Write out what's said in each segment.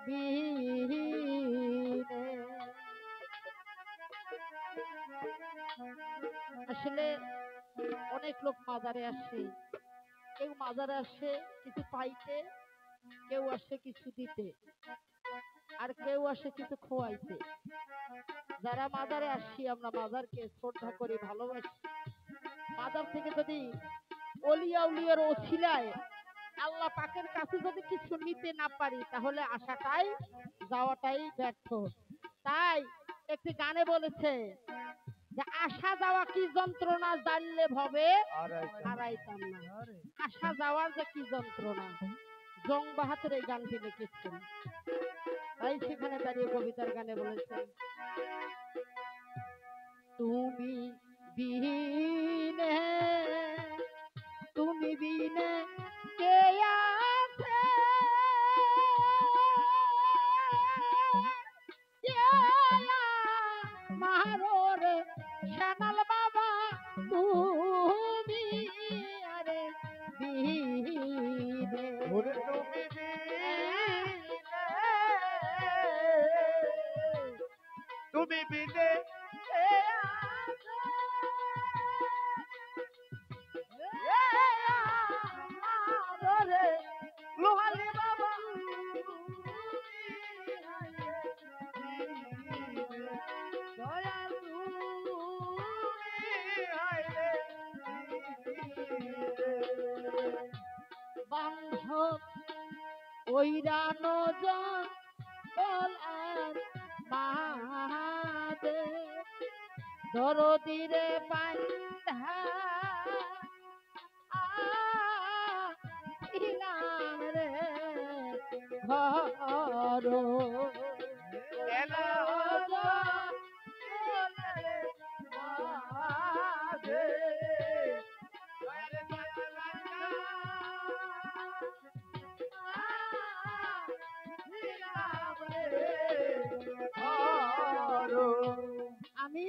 বিনে। আসলে অনেক লোক মাজারে আসে, কেউ মাজারে আসে কিছু পাইতে, কেউ আসে কিছু দিতে, আর কেউ আসে কিছু খোয়াইতে। যারা মাজারে আসি আমরা মাজারকে শ্রদ্ধা করি, ভালোবাসি। মাজার থেকে যদি অলিয়া উলিয়ার ওসিলায় আল্লাহ পাকের কাছে যদি কিছু নিতে না পারি তাহলে আশাটাই যাওয়াটাই ব্যর্থ। তাই একটি গানে বলেছে যে আসা যাওয়া কি যন্ত্রণা জানলে ভবে হারাইতাম না। আসা যাওয়ার যে কি যন্ত্রণা, জং বাহাদুর এই গানটি লিখেছেন। তাই সেখানে দাঁড়িয়ে কবিতার গানে বলেছেন, তুমি বিনে, তুমি বিনে কে আছে, মারোরে শ্যামল বাবা তুমি আরে বিনে, তুমি তুমি বিনে লোহালি বাবা বান্ধব ওইরানো জল আর মাদে দরদিরে বান্ধা ইলাম রে ঘর এলা আমি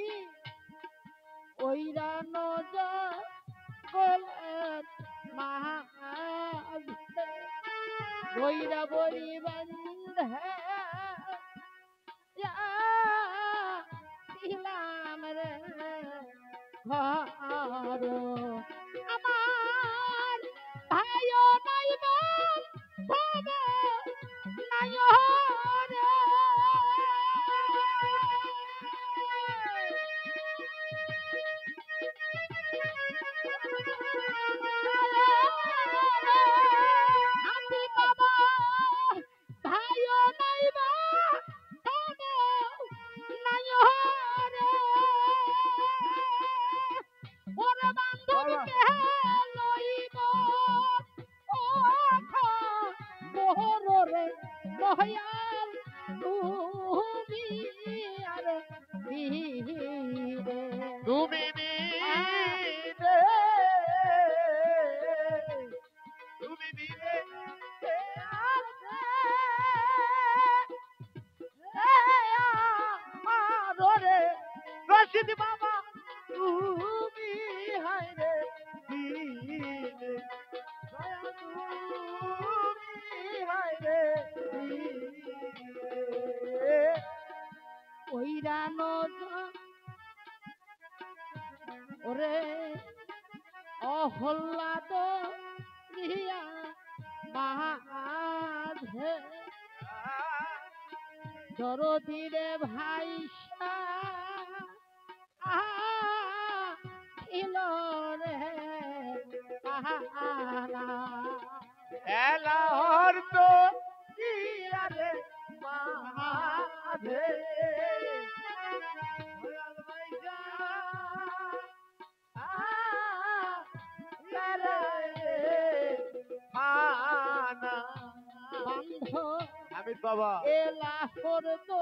ওইরানো জগলের মাঝে বৈরা বরি বন্ধে ছিলাম রে ঘর। আমার ভাইও নাই বোন নাই রে, আমি বাবা ভাইও নাই বোন নাই রে, ওরে বান্ধবীকে লইব ও মোহরে দয়াল তুমি আর বিরে, তুমি বিনে তুমি বিনে মারে রশিদ বাবা তুমি হায় রে বিনে তুমি হায় রে ওইরানো ওরে অহল্লাদ গিয়া মাঝে দরদিরে ভাইসা ছিল রে পাহারা, এলাহর তো রে মাঝে বান্ধ হামিদ বাবা এলাহর তো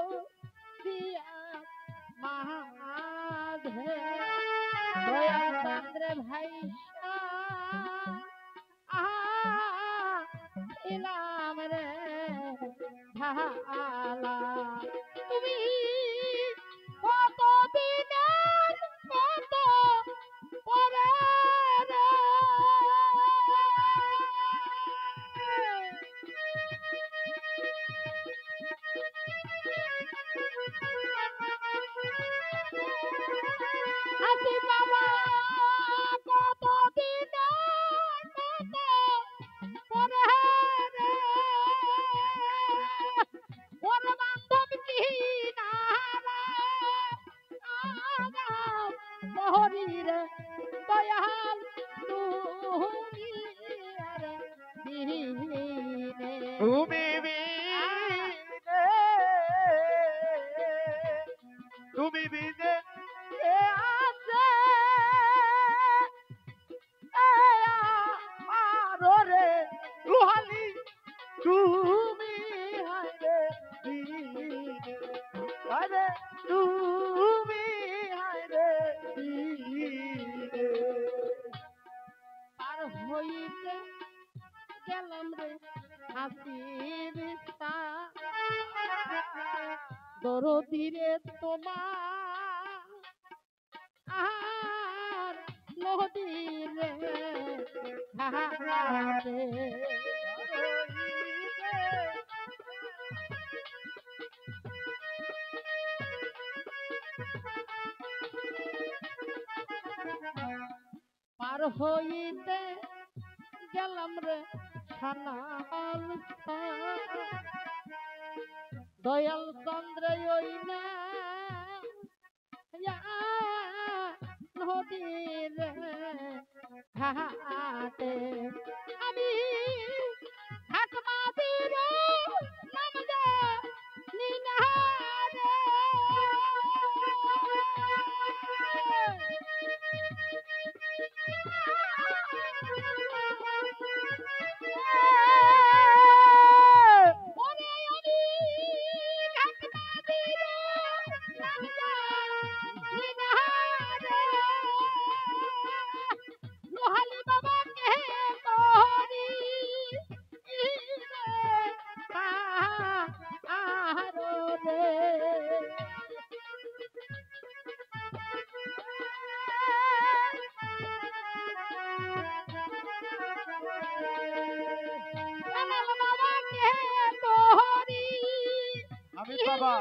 দিয়া মাঝে দয়া চন্দ্রে ভাইসা ইলাম রে ভালা, তুমি কত দিনের কত পরে রে, যদি বাবা কতদিন পরে রে ওর বান্ধব কি নারা মোহরীর দয়াল তুমি রে দিনে তুমি বিনে তুমি বিনে কে আছে আরো রে রুহালি তুমি হায়রে দিনে আরে তুমি হায়রে দিনে আর হইতে গেলাম রে হাসির দরদিরে তোমার আর নদীরে ঘাটে পার হইতে গেলাম রে সানাল দয়াল চন্দ্র ওই না নদীর ঘাটে আমি ঘাট মাঝির নাম জানি না রে ওরে আমি ঘাট মাঝির নাম জানি না রে লোহালি বাবাকে তোরি আরো রে কানাল বাবাকে তোরি আমি বাবা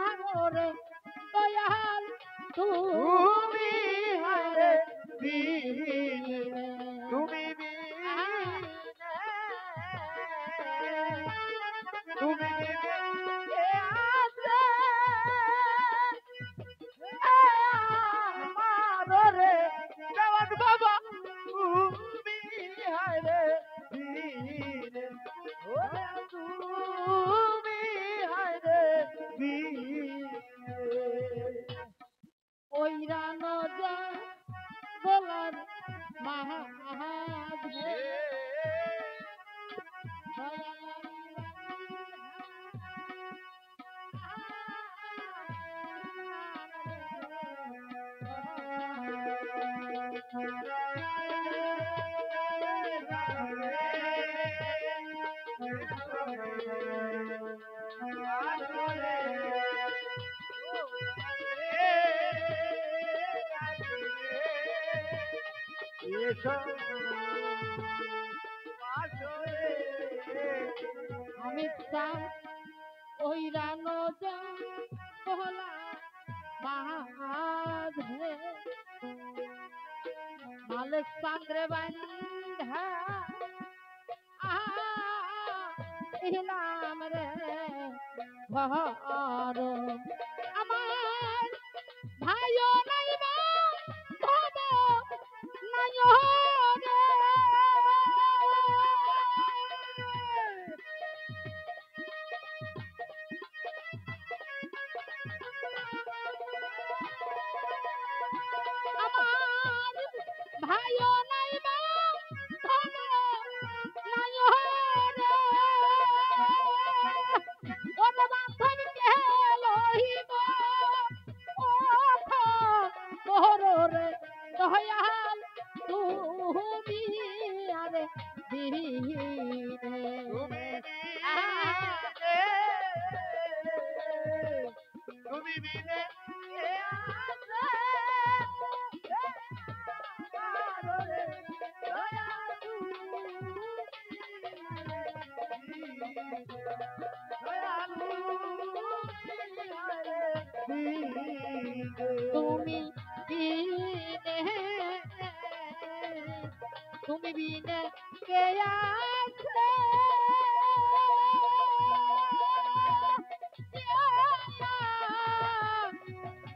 আরো রে দয়াল তুমি হায়রে দিনে তুমি বিনে তুমি বিনে কে আছে আমারো রে জওয়ান বাবা তুমি হায়রে দিনে ওরে তুমি হায়রে দিনে ওই রানো যা গোলার মাহাধে আমি চাই ওই রানো যা গোলা মাহাধে মালিক চান্দ্রে বান্ধা ইলাম রে ঘর আমার ভাইও নাই বা ভব নাই রে আমার ভাইও নাই বা ভব নাই রে ওর বান্ধব কে লইব রে দয়াল তুমি আরে দিনে তুমি বিনে কে আছে আমারো রে দয়াল তুমি বিনে তুমি বিনে কে আছে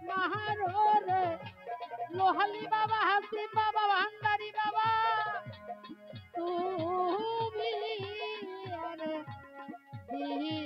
মাহারে লোহালি বাবা হাসিম বাবা ভান্ডারি বাবা তুমি আর বিনে